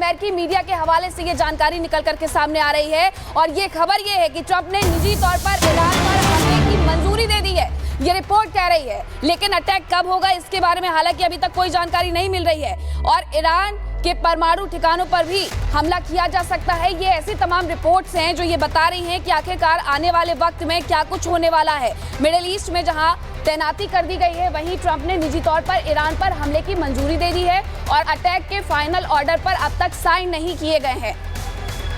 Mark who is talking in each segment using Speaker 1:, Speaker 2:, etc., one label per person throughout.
Speaker 1: अमेरिकी मीडिया के हवाले से ये जानकारी निकल करके सामने आ रही है और ये खबर ये है कि ट्रंप ने निजी तौर पर ईरान पर हमले की मंजूरी दे दी है, ये रिपोर्ट कह रही है। लेकिन अटैक कब होगा इसके बारे में हालांकि अभी तक कोई जानकारी नहीं मिल रही है और ईरान के परमाणु ठिकानों पर भी हमला किया जा सकता है। ये ऐसी तमाम रिपोर्ट्स हैं जो ये बता रही हैं कि आखिरकार आने वाले वक्त में क्या कुछ होने वाला है। मिडिल ईस्ट में जहां तैनाती कर दी गई है, वहीं ट्रंप ने निजी तौर पर ईरान पर हमले की मंजूरी दे दी है और अटैक के फाइनल ऑर्डर पर अब तक साइन नहीं किए गए हैं।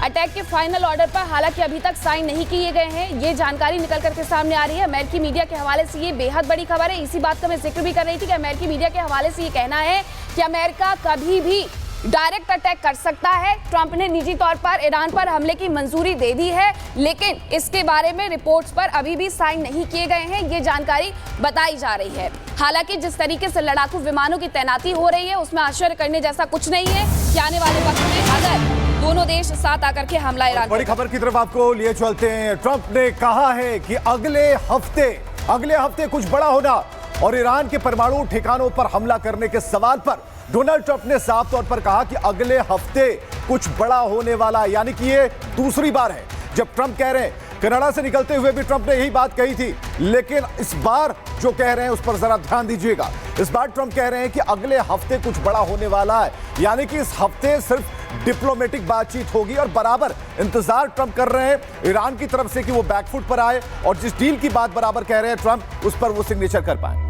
Speaker 1: अटैक के फाइनल ऑर्डर पर हालांकि अभी तक साइन नहीं किए गए हैं। ये जानकारी निकल करके सामने आ रही है अमेरिकी मीडिया के हवाले से। ये बेहद बड़ी खबर है। इसी बात का मैं जिक्र भी कर रही थी कि अमेरिकी मीडिया के हवाले से ये कहना है कि अमेरिका कभी भी डायरेक्ट अटैक कर सकता है। ट्रंप ने निजी तौर पर ईरान पर हमले की मंजूरी दे दी है, लेकिन इसके बारे में रिपोर्ट्स पर अभी भी साइन नहीं किए गए हैं, ये जानकारी बताई जा रही है। हालांकि जिस तरीके से लड़ाकू विमानों की तैनाती हो रही है उसमें आश्चर्य करने जैसा कुछ नहीं है कि आने वाले वक्त में अगर दोनों देश साथ आकर के हमला ईरान।
Speaker 2: बड़ी खबर की तरफ आपको लिए चलते हैं। ट्रंप ने कहा है कि अगले हफ्ते कुछ बड़ा होना और ईरान के परमाणु ठिकानों पर हमला करने के सवाल पर डोनाल्ड ट्रंप ने साफ तौर पर कहा कि अगले हफ्ते कुछ बड़ा होने वाला है। यानी कि ये दूसरी बार है जब ट्रंप कह रहे हैं। कनाडा से निकलते हुए भी ट्रंप ने यही बात कही थी, लेकिन इस बार जो कह रहे हैं उस पर जरा ध्यान दीजिएगा। इस बार ट्रंप कह रहे हैं कि अगले हफ्ते कुछ बड़ा होने वाला है, यानी कि इस हफ्ते सिर्फ डिप्लोमेटिक बातचीत होगी और बराबर इंतजार ट्रंप कर रहे हैं ईरान की तरफ से कि वो बैकफुट पर आए और जिस डील की बात बराबर कह रहे हैं ट्रंप, उस पर वो सिग्नेचर कर पाए।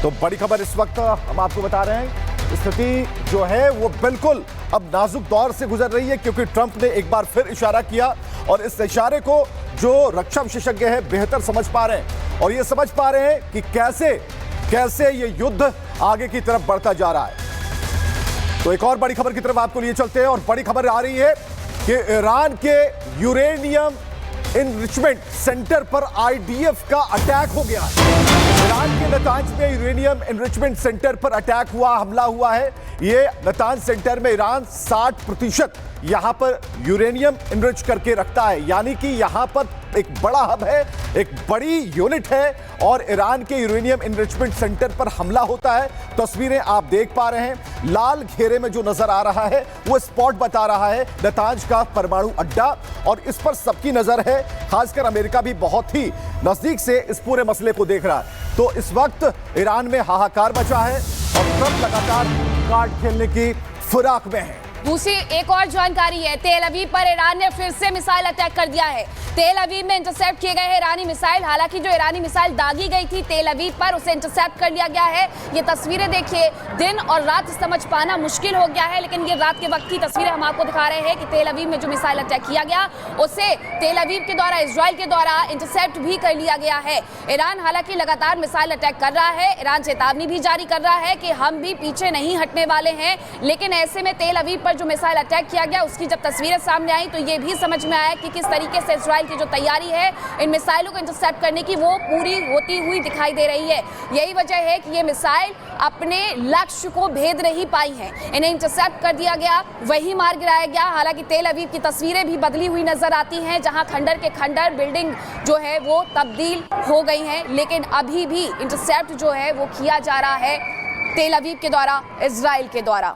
Speaker 2: तो बड़ी खबर इस वक्त हम आपको बता रहे हैं, स्थिति जो है वो बिल्कुल अब नाजुक दौर से गुजर रही है, क्योंकि ट्रंप ने एक बार फिर इशारा किया और इस इशारे को जो रक्षा विशेषज्ञ हैं बेहतर समझ पा रहे हैं और ये समझ पा रहे हैं कि कैसे ये युद्ध आगे की तरफ बढ़ता जा रहा है। तो एक और बड़ी खबर की तरफ आपको लिए चलते हैं और बड़ी खबर आ रही है कि ईरान के यूरेनियम इनरिचमेंट सेंटर पर आईडीएफ का अटैक हो गया है। ईरान के नतांज में यूरेनियम इनरिचमेंट सेंटर पर अटैक हुआ, हमला हुआ है। ये नतांज सेंटर में ईरान 60% यहां पर यूरेनियम इनरिच करके रखता है, यानी कि यहां पर एक बड़ा हब है, एक बड़ी यूनिट है और ईरान के यूरेनियम इनरिचमेंट सेंटर पर हमला होता है। तस्वीरें आप देख पा रहे हैं, लाल घेरे में जो नजर आ रहा है वो स्पॉट बता रहा है नतांज का परमाणु अड्डा और इस पर सबकी नजर है, खासकर अमेरिका भी बहुत ही नजदीक से इस पूरे मसले को देख रहा है। तो इस वक्त ईरान में हाहाकार मचा है और ट्रंप लगातार कार्ड खेलने की फिराक में है।
Speaker 1: दूसरी एक और जानकारी है, तेल अवीव पर ईरान ने फिर से मिसाइल अटैक कर दिया है। तेल अवीव में इंटरसेप्ट किए गए हैं ईरानी मिसाइल। हालांकि जो ईरानी मिसाइल दागी गई थी तेल अवीव पर, उसे इंटरसेप्ट कर लिया गया है। ये तस्वीरें देखिए, दिन और रात समझ पाना मुश्किल हो गया है, लेकिन ये रात के वक्त की तस्वीरें हम आपको दिखा रहे हैं कि तेल अवीव में जो मिसाइल अटैक किया गया उसे तेल अवीव के द्वारा, इजराइल के द्वारा इंटरसेप्ट भी कर लिया गया है। ईरान हालांकि लगातार मिसाइल अटैक कर रहा है। ईरान चेतावनी भी जारी कर रहा है कि हम भी पीछे नहीं हटने वाले हैं, लेकिन ऐसे में तेल अवीव पर जो मिसाइल अटैक किया गया उसकी जब तस्वीरें सामने आई तो ये भी समझ में आया कि किस तरीके से इजराइल की जो तैयारी है इन मिसाइलों को इंटरसेप्ट करने की वो पूरी होती हुई दिखाई दे रही है। यही वजह है कि ये मिसाइल अपने लक्ष्य को भेद नहीं पाई हैं, इन्हें इंटरसेप्ट कर दिया गया, वही मार गिराया गया। हालांकि तेल अवीव की तस्वीरें भी बदली हुई नजर आती हैं, जहां खंडर के खंडर बिल्डिंग जो है वो तब्दील हो गई हैं, लेकिन अभी भी इंटरसेप्ट जो है वो किया जा रहा है तेल अवीव के द्वारा, इजराइल के द्वारा।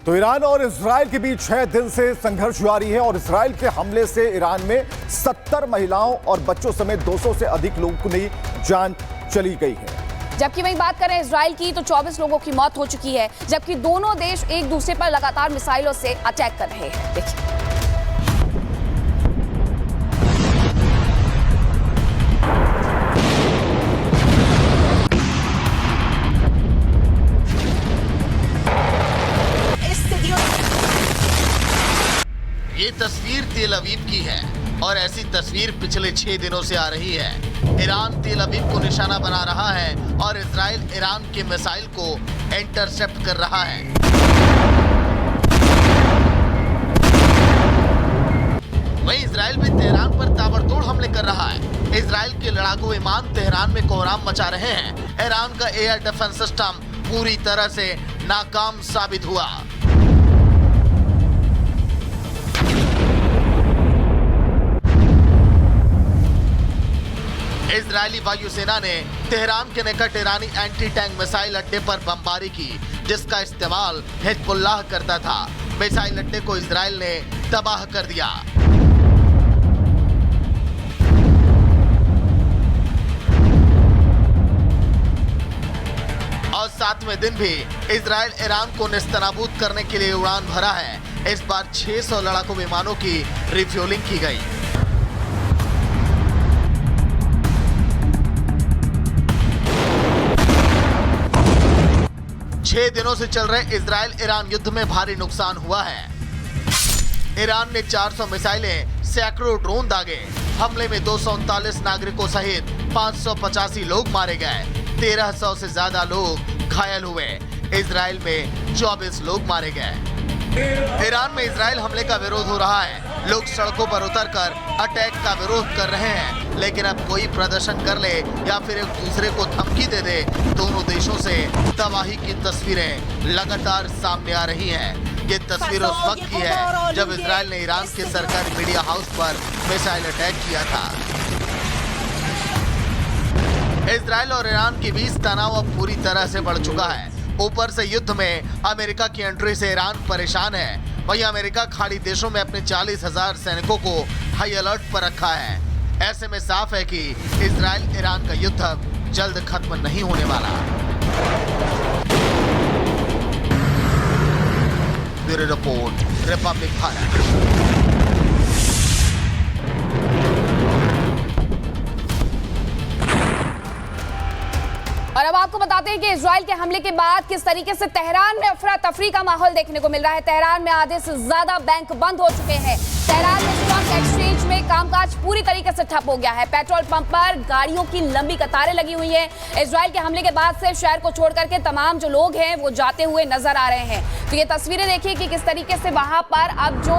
Speaker 2: तो ईरान और इजराइल के बीच 6 दिन से संघर्ष जारी है और इजराइल के हमले से ईरान में 70 महिलाओं और बच्चों समेत 200 से अधिक लोगों की जान चली गई है।
Speaker 1: जबकि वहीं बात करें इजराइल की तो 24 लोगों की मौत हो चुकी है, जबकि दोनों देश एक दूसरे पर लगातार मिसाइलों से अटैक कर रहे हैं। देखिए,
Speaker 3: ये तस्वीर तेल अवीव की है और ऐसी तस्वीर पिछले 6 दिनों से आ रही है। ईरान तेल अवीव को निशाना बना रहा है और इजराइल ईरान के मिसाइल को इंटरसेप्ट कर रहा है। वहीं इजराइल भी तेहरान पर ताबड़तोड़ हमले कर रहा है। इजराइल के लड़ाकू विमान तेहरान में कोहराम मचा रहे हैं। ईरान का एयर डिफेंस सिस्टम पूरी तरह से नाकाम साबित हुआ। इजरायली वायुसेना ने तेहरान के निकट ईरानी एंटी टैंक मिसाइल अड्डे पर बमबारी की, जिसका इस्तेमाल हिजबुल्लाह करता था। मिसाइल अड्डे को इजराइल ने तबाह कर दिया। और 7वें दिन भी इजराइल ईरान को नेस्तनाबूद करने के लिए उड़ान भरा है। इस बार 600 लड़ाकू विमानों की रिफ्यूलिंग की गई। छह दिनों से चल रहे इजराइल ईरान युद्ध में भारी नुकसान हुआ है। ईरान ने 400 मिसाइलें, सैकड़ों ड्रोन दागे। हमले में 239 नागरिकों सहित 585 लोग मारे गए, 1300 से ज्यादा लोग घायल हुए। इजराइल में 24 लोग मारे गए। ईरान में इजराइल हमले का विरोध हो रहा है। लोग सड़कों पर उतरकर अटैक का विरोध कर रहे हैं, लेकिन अब कोई प्रदर्शन कर ले या फिर एक दूसरे को धमकी दे दे, दोनों देशों से तबाही की तस्वीरें लगातार सामने आ रही हैं। ये तस्वीर उस वक्त की है जब इजराइल ने ईरान के सरकारी मीडिया हाउस पर मिसाइल अटैक किया था। इजराइल और ईरान के बीच तनाव अब पूरी तरह से बढ़ चुका है। ऊपर से युद्ध में अमेरिका की एंट्री से ईरान परेशान है। वहीं अमेरिका खाड़ी देशों में अपने 40,000 सैनिकों को हाई अलर्ट पर रखा है। ऐसे में साफ है कि इजराइल ईरान का युद्ध अब जल्द खत्म नहीं होने वाला। Bureau report, Republic Bharat.
Speaker 1: और अब आपको बताते हैं कि इजराइल के हमले के बाद किस तरीके से तेहरान में अफरा तफरी का माहौल देखने को मिल रहा है। तेहरान में आधे से ज्यादा बैंक बंद हो चुके हैं। तेहरान में स्टॉक एक्सचेंज में कामकाज पूरी तरीके से ठप हो गया है। पेट्रोल पंप पर गाड़ियों की लंबी कतारें लगी हुई हैं। इजराइल के हमले के बाद से शहर को छोड़ करके तमाम जो लोग हैं वो जाते हुए नजर आ रहे हैं। तो ये तस्वीरें देखिए कि किस तरीके से वहां पर अब जो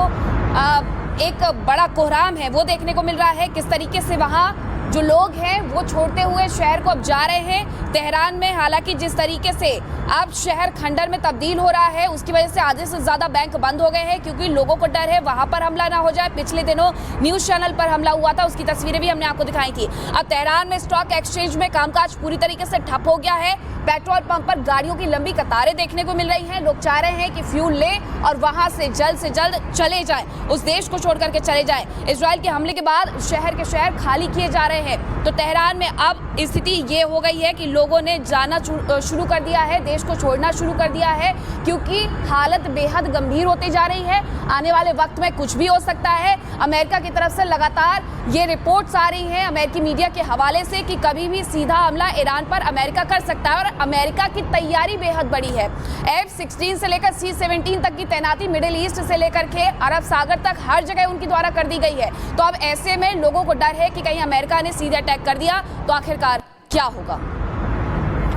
Speaker 1: एक बड़ा कोहराम है वो देखने को मिल रहा है। किस तरीके से वहां जो लोग हैं वो छोड़ते हुए शहर को अब जा रहे हैं। तेहरान में हालांकि जिस तरीके से अब शहर खंडर में तब्दील हो रहा है, उसकी वजह से आधे से ज्यादा बैंक बंद हो गए हैं, क्योंकि लोगों को डर है वहां पर हमला ना हो जाए। पिछले दिनों न्यूज चैनल पर हमला हुआ था, उसकी तस्वीरें भी हमने आपको दिखाई थी। अब तेहरान में स्टॉक एक्सचेंज में कामकाज पूरी तरीके से ठप हो गया है। पेट्रोल पंप पर गाड़ियों की लंबी कतारें देखने को मिल रही हैं। लोग चाह रहे हैं कि फ्यूल ले और वहां से जल्द चले जाएं, उस देश को छोड़ करके चले जाएं। इजराइल के हमले के बाद शहर के शहर खाली किए जा रहे हैं। तो तेहरान में अब स्थिति ये हो गई है कि लोगों ने जाना शुरू कर दिया है, देश को छोड़ना शुरू कर दिया है, क्योंकि हालत बेहद गंभीर होती जा रही है। आने वाले वक्त में कुछ भी हो सकता है। अमेरिका की तरफ से लगातार ये रिपोर्ट्स आ रही हैं अमेरिकी मीडिया के हवाले से कि कभी भी सीधा हमला ईरान पर अमेरिका कर सकता है, और अमेरिका की तैयारी बेहद बड़ी है। F-16 से लेकर C-17 तक की तैनाती मिडिल ईस्ट से लेकर के अरब सागर तक हर जगह उनके द्वारा कर दी गई है। तो अब ऐसे में लोगों को डर है कि कहीं अमेरिका ने सीधे अटैक कर दिया तो आखिरकार क्या होगा।